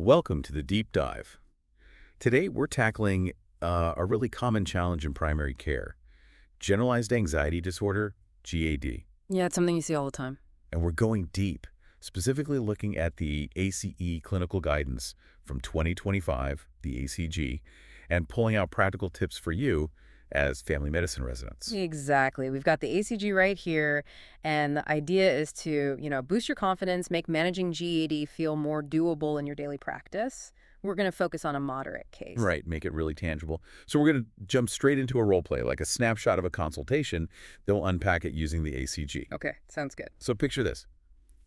Welcome to the Deep Dive. Today, we're tackling a really common challenge in primary care, Generalized Anxiety Disorder, GAD. Yeah, it's something you see all the time. And we're going deep, specifically looking at the ACE clinical guidance from 2025, the ACG, and pulling out practical tips for you as family medicine residents. Exactly. We've got the ACG right here, and the idea is to, boost your confidence, make managing GAD feel more doable in your daily practice. We're going to focus on a moderate case. Right, make it really tangible. So we're going to jump straight into a role play, like a snapshot of a consultation. They'll unpack it using the ACG. Okay, sounds good. So picture this.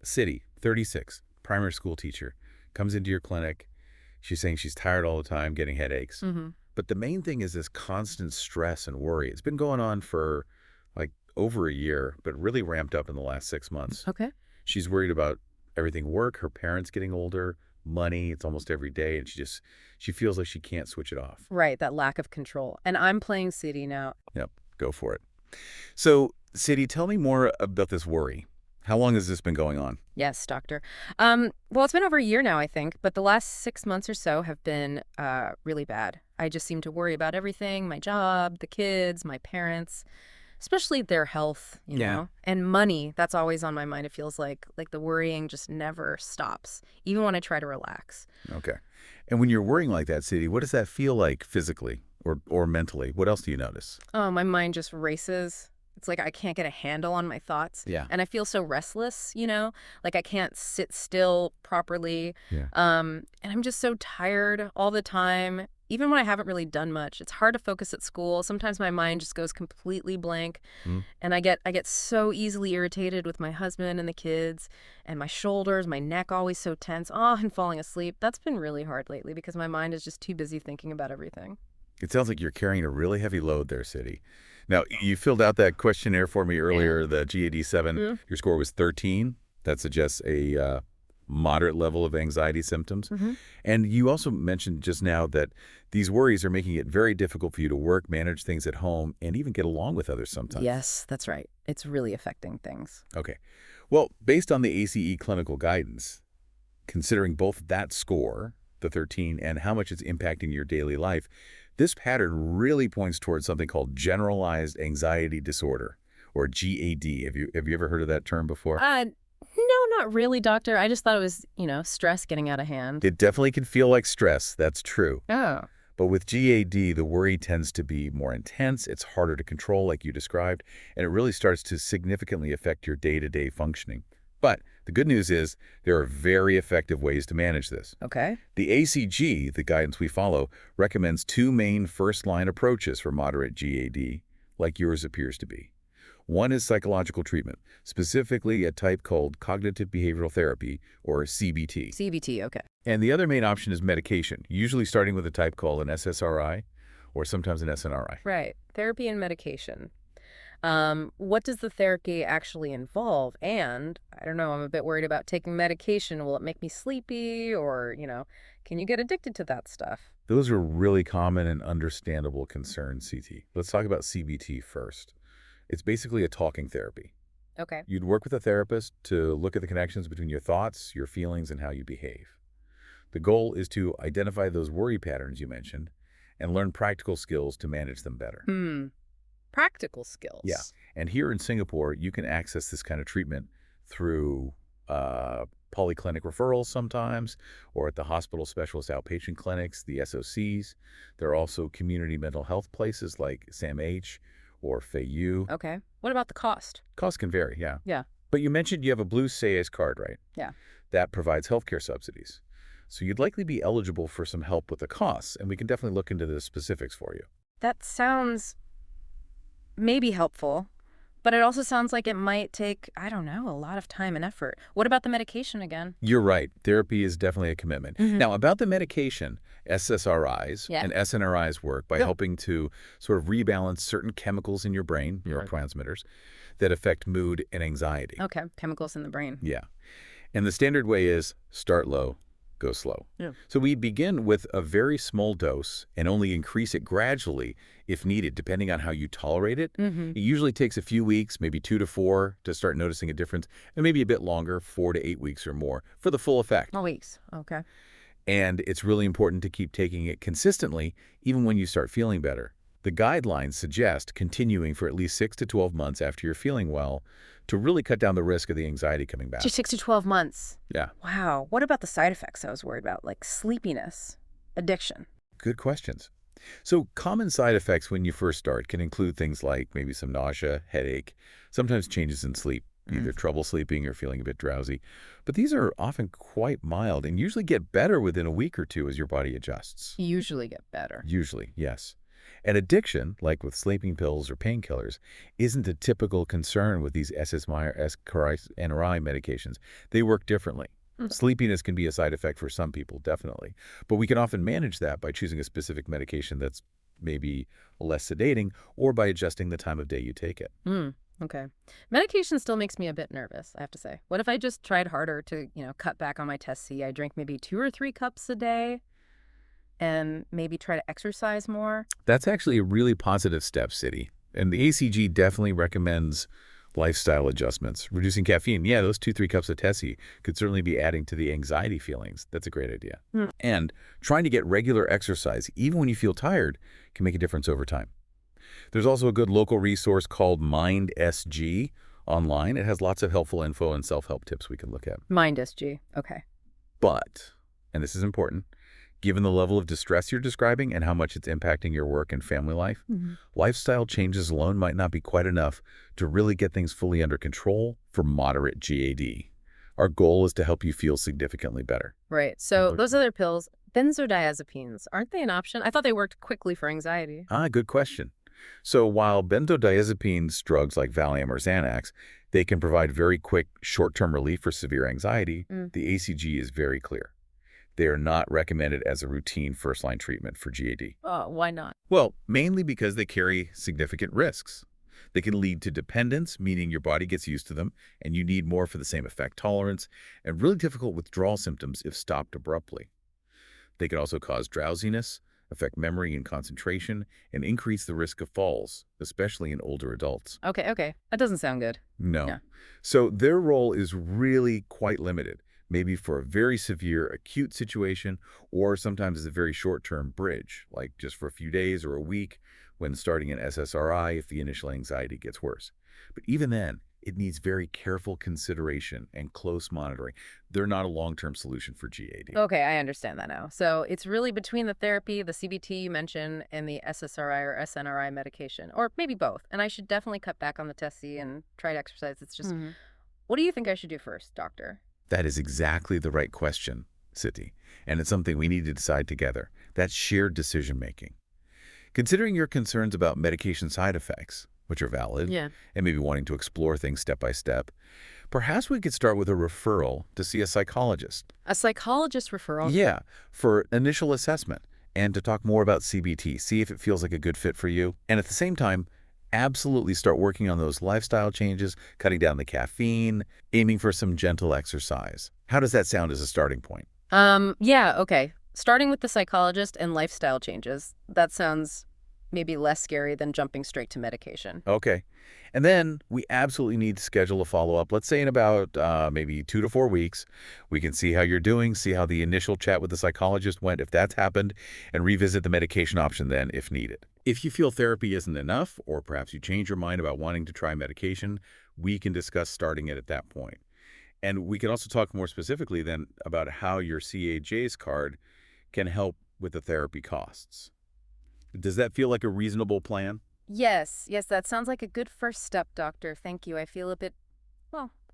City, 36, primary school teacher, comes into your clinic. She's saying she's tired all the time, getting headaches. Mm-hmm. But the main thing is this constant stress and worry. It's been going on for like over a year, but really ramped up in the last 6 months. Okay. She's worried about everything work, her parents getting older, money. It's almost every day. And she feels like she can't switch it off. Right, that lack of control. And I'm playing City now. Yep, go for it. So, City, tell me more about this worry. How long has this been going on? Yes, doctor. Well, it's been over a year now, I think, but the last 6 months or so have been really bad. I just seem to worry about everything, my job, the kids, my parents, especially their health, you know, and money. That's always on my mind. It feels like the worrying just never stops, even when I try to relax. Okay. And when you're worrying like that, City, what does that feel like physically or mentally? What else do you notice? Oh, my mind just races. It's like I can't get a handle on my thoughts. Yeah. And I feel so restless, like I can't sit still properly. Yeah. And I'm just so tired all the time. Even when I haven't really done much, it's hard to focus at school. Sometimes my mind just goes completely blank. And I get so easily irritated with my husband and the kids, and my shoulders, my neck always so tense. Oh, and falling asleep. That's been really hard lately because my mind is just too busy thinking about everything. It sounds like you're carrying a really heavy load there, City. Now, you filled out that questionnaire for me earlier, the GAD-7. Yeah. Your score was 13. That suggests a moderate level of anxiety symptoms. And you also mentioned just now that these worries are making it very difficult for you to work, manage things at home, and even get along with others sometimes. Yes, that's right. It's really affecting things. Okay. Well, based on the ACE clinical guidance, considering both that score, the 13, and how much it's impacting your daily life, this pattern really points towards something called Generalized Anxiety Disorder, or GAD. Have you ever heard of that term before? No, not really, doctor. I just thought it was, stress getting out of hand. It definitely can feel like stress. That's true. Oh. But with GAD, the worry tends to be more intense. It's harder to control, like you described, and it really starts to significantly affect your day-to-day functioning. But the good news is there are very effective ways to manage this. Okay. The ACG, the guidance we follow, recommends 2 main first-line approaches for moderate GAD, like yours appears to be. One is psychological treatment, specifically a type called cognitive behavioral therapy, or CBT. CBT, okay. And the other main option is medication, usually starting with a type called an SSRI, or sometimes an SNRI. Right. Therapy and medication. What does the therapy actually involve? And, I don't know, I'm a bit worried about taking medication. Will it make me sleepy? Or, can you get addicted to that stuff? Those are really common and understandable concerns, CT. Let's talk about CBT first. It's basically a talking therapy. Okay. You'd work with a therapist to look at the connections between your thoughts, your feelings, and how you behave. The goal is to identify those worry patterns you mentioned and learn practical skills to manage them better. Practical skills. Yeah. And here in Singapore, you can access this kind of treatment through polyclinic referrals sometimes, or at the hospital specialist outpatient clinics, the SOCs. There are also community mental health places like SAMH or FAU. Okay. What about the cost? Costs can vary, yeah. Yeah. But you mentioned you have a Blue SAES card, right? Yeah. That provides healthcare subsidies. So you'd likely be eligible for some help with the costs, and we can definitely look into the specifics for you. That sounds maybe helpful, but it also sounds like it might take, I don't know, a lot of time and effort. What about the medication again? You're right. Therapy is definitely a commitment. Now, about the medication, SSRIs and SNRIs work by helping to sort of rebalance certain chemicals in your brain, neurotransmitters, that affect mood and anxiety. Okay, chemicals in the brain. Yeah. And the standard way is start low, go slow. Yeah. So we begin with a very small dose and only increase it gradually if needed, depending on how you tolerate it. It usually takes a few weeks, maybe 2 to 4, to start noticing a difference, and maybe a bit longer, 4 to 8 weeks or more, for the full effect. Oh, weeks. Okay. And it's really important to keep taking it consistently, even when you start feeling better. The guidelines suggest continuing for at least 6 to 12 months after you're feeling well to really cut down the risk of the anxiety coming back. Just 6 to 12 months. Yeah, Wow. What about the side effects I was worried about, like sleepiness, addiction? good questions. So common side effects when you first start can include things like maybe some nausea, headache, sometimes changes in sleep, either trouble sleeping or feeling a bit drowsy. But these are often quite mild and usually get better within a week or two as your body adjusts. Usually get better. Usually, yes. And addiction, like with sleeping pills or painkillers, isn't a typical concern with these SSMI or SNRI medications. They work differently. Sleepiness can be a side effect for some people, definitely. But we can often manage that by choosing a specific medication that's maybe less sedating or by adjusting the time of day you take it. Okay. Medication still makes me a bit nervous, I have to say. What if I just tried harder to, cut back on my test C? I drink maybe 2 or 3 cups a day and maybe try to exercise more. That's actually a really positive step, City. And the ACG definitely recommends lifestyle adjustments. Reducing caffeine, yeah, those 2, 3 cups of Tessie could certainly be adding to the anxiety feelings. That's a great idea. And trying to get regular exercise, even when you feel tired, can make a difference over time. There's also a good local resource called MindSG online. It has lots of helpful info and self-help tips we can look at. MindSG. Okay. But, and this is important, given the level of distress you're describing and how much it's impacting your work and family life, lifestyle changes alone might not be quite enough to really get things fully under control for moderate GAD. Our goal is to help you feel significantly better. Right. So those other pills, benzodiazepines, aren't they an option? I thought they worked quickly for anxiety. Good question. So while benzodiazepines, drugs like Valium or Xanax, they can provide very quick short-term relief for severe anxiety, the ACG is very clear. They are not recommended as a routine first-line treatment for GAD. Why not? Well, mainly because they carry significant risks. They can lead to dependence, meaning your body gets used to them, and you need more for the same effect tolerance, and really difficult withdrawal symptoms if stopped abruptly. They can also cause drowsiness, affect memory and concentration, and increase the risk of falls, especially in older adults. Okay. That doesn't sound good. No. Yeah. So their role is really quite limited, maybe for a very severe acute situation, or sometimes as a very short-term bridge, like just for a few days or a week when starting an SSRI if the initial anxiety gets worse. But even then, it needs very careful consideration and close monitoring. They're not a long-term solution for GAD. Okay, I understand that now. So it's really between the therapy, the CBT you mentioned, and the SSRI or SNRI medication, or maybe both. And I should definitely cut back on the Tessie and try to exercise. It's just, what do you think I should do first, doctor? That is exactly the right question, Siti. And it's something we need to decide together. That's shared decision-making. Considering your concerns about medication side effects, which are valid, and maybe wanting to explore things step by step, perhaps we could start with a referral to see a psychologist. A psychologist referral? Yeah, for initial assessment and to talk more about CBT, see if it feels like a good fit for you. And at the same time, absolutely start working on those lifestyle changes, cutting down the caffeine, aiming for some gentle exercise. How does that sound as a starting point? Yeah, okay. Starting with the psychologist and lifestyle changes, that sounds maybe less scary than jumping straight to medication. Okay. And then we absolutely need to schedule a follow-up, let's say in about maybe 2 to 4 weeks. We can see how you're doing, see how the initial chat with the psychologist went, if that's happened, and revisit the medication option then if needed. If you feel therapy isn't enough, or perhaps you change your mind about wanting to try medication, we can discuss starting it at that point. And we can also talk more specifically then about how your CAJ's card can help with the therapy costs. Does that feel like a reasonable plan? Yes, that sounds like a good first step, doctor. Thank you. I feel a bit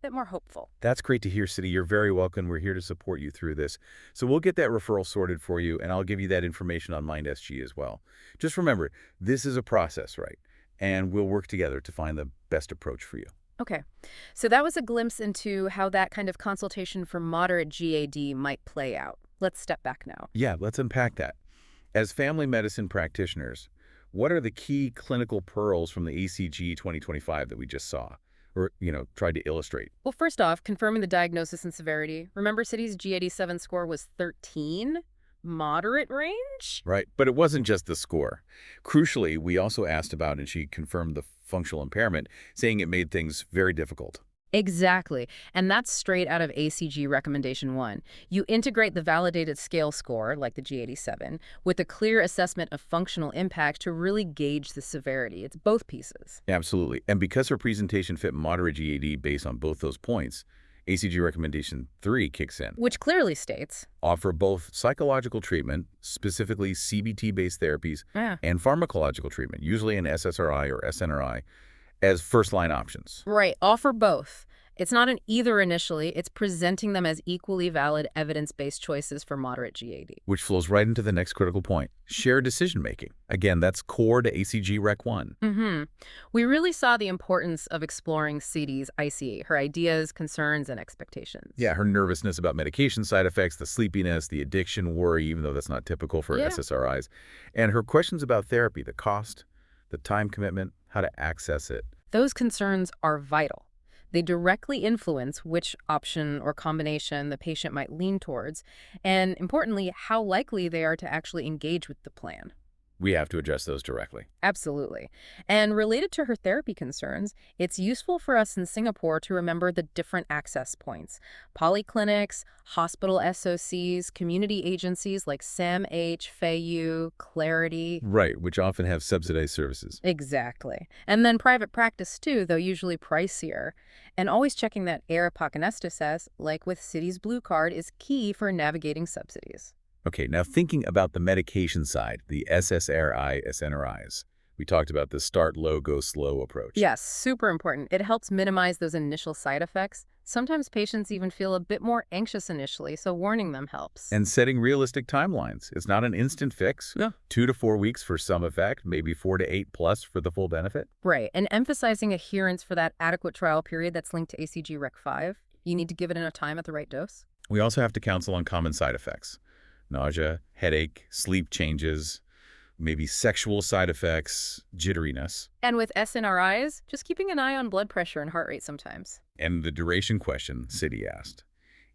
more hopeful. That's great to hear, Citi. You're very welcome. We're here to support you through this. So we'll get that referral sorted for you, and I'll give you that information on MindSG as well. Just remember, this is a process, right? And we'll work together to find the best approach for you. Okay. So that was a glimpse into how that kind of consultation for moderate GAD might play out. Let's step back now. Yeah, let's unpack that. As family medicine practitioners, what are the key clinical pearls from the ACG 2025 that we just saw? Or, tried to illustrate? Well, first off, confirming the diagnosis and severity. Remember, Citi's GAD-7 score was 13? Moderate range? Right, but it wasn't just the score. Crucially, we also asked about, and she confirmed the functional impairment, saying it made things very difficult. Exactly. And that's straight out of ACG Recommendation 1. You integrate the validated scale score, like the G87, with a clear assessment of functional impact to really gauge the severity. It's both pieces. Absolutely. And because her presentation fit moderate GAD based on both those points, ACG Recommendation 3 kicks in. Which clearly states, Offer both psychological treatment, specifically CBT-based therapies, yeah, and pharmacological treatment, usually an SSRI or SNRI, as first-line options. right, offer both. It's not an either initially, it's presenting them as equally valid evidence-based choices for moderate GAD. Which flows right into the next critical point, shared decision-making. Again, that's core to ACG Rec 1. We really saw the importance of exploring CD's ICE, her ideas, concerns, and expectations. Yeah, her nervousness about medication side effects, the sleepiness, the addiction worry, even though that's not typical for Yeah. SSRIs, and her questions about therapy, the cost, the time commitment, how to access it. Those concerns are vital. They directly influence which option or combination the patient might lean towards, and importantly, how likely they are to actually engage with the plan. We have to address those directly. Absolutely. And related to her therapy concerns, it's useful for us in Singapore to remember the different access points. Polyclinics, hospital SOCs, community agencies like SAMH, FAYU, Clarity. Right, which often have subsidized services. Exactly. And then private practice too, though usually pricier. And always checking that Aeropocanestis says, like with Citi's Blue Card, is key for navigating subsidies. Okay, now thinking about the medication side, the SSRI, SNRIs. We talked about the start low, go slow approach. Yes, super important. It helps minimize those initial side effects. Sometimes patients even feel a bit more anxious initially, so warning them helps. And setting realistic timelines. It's not an instant fix. Yeah. 2 to 4 weeks for some effect, maybe 4 to 8 plus for the full benefit. Right, and emphasizing adherence for that adequate trial period that's linked to ACG Rec 5. You need to give it enough time at the right dose. We also have to counsel on common side effects. Nausea, headache, sleep changes, maybe sexual side effects, jitteriness. And with SNRIs, just keeping an eye on blood pressure and heart rate sometimes. And the duration question Citi asked.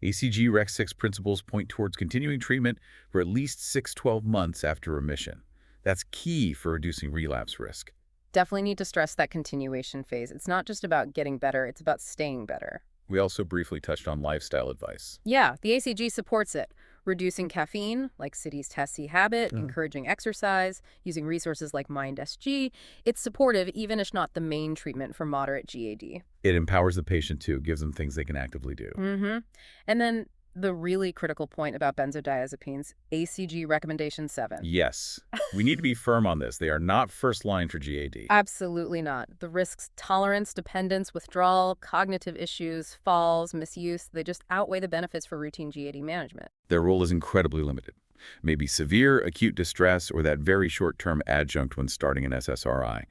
ACG Rec 6 principles point towards continuing treatment for at least 6-12 months after remission. That's key for reducing relapse risk. Definitely need to stress that continuation phase. It's not just about getting better, it's about staying better. We also briefly touched on lifestyle advice. Yeah, the ACG supports it. Reducing caffeine, like Citi's Tessie Habit, encouraging exercise, using resources like MindSG. It's supportive, even if not the main treatment for moderate GAD. It empowers the patient, too, gives them things they can actively do. And then the really critical point about benzodiazepines, ACG Recommendation 7. Yes. We need to be firm on this. They are not first line for GAD. Absolutely not. The risks, tolerance, dependence, withdrawal, cognitive issues, falls, misuse, they just outweigh the benefits for routine GAD management. Their role is incredibly limited. Maybe severe acute distress or that very short-term adjunct when starting an SSRI,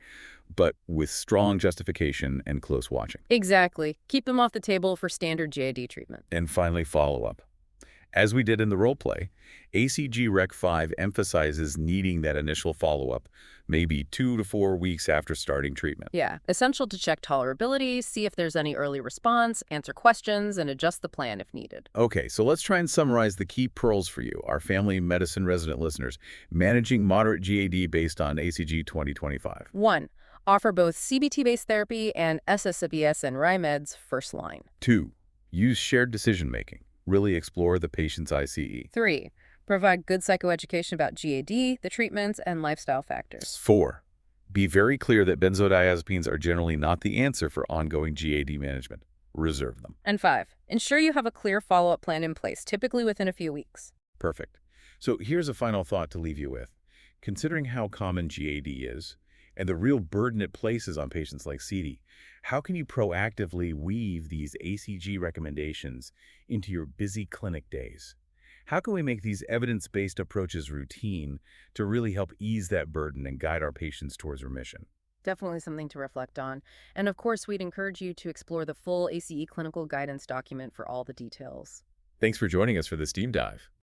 but with strong justification and close watching. Exactly. Keep them off the table for standard GAD treatment. And finally, follow-up. As we did in the role play, ACG Rec 5 emphasizes needing that initial follow-up, maybe 2 to 4 weeks after starting treatment. Yeah, essential to check tolerability, see if there's any early response, answer questions, and adjust the plan if needed. Okay, so let's try and summarize the key pearls for you, our family medicine resident listeners, managing moderate GAD based on ACG 2025. 1. Offer both CBT-based therapy and SSRIs and RIMEDs first line. 2. Use shared decision-making. Really explore the patient's ICE. 3. Provide good psychoeducation about GAD, the treatments, and lifestyle factors. 4. Be very clear that benzodiazepines are generally not the answer for ongoing GAD management. Reserve them. And 5. Ensure you have a clear follow-up plan in place, typically within a few weeks. Perfect. So here's a final thought to leave you with. Considering how common GAD is, and the real burden it places on patients like Citi, how can you proactively weave these ACG recommendations into your busy clinic days? How can we make these evidence-based approaches routine to really help ease that burden and guide our patients towards remission? Definitely something to reflect on. And of course, we'd encourage you to explore the full ACE clinical guidance document for all the details. Thanks for joining us for this deep dive.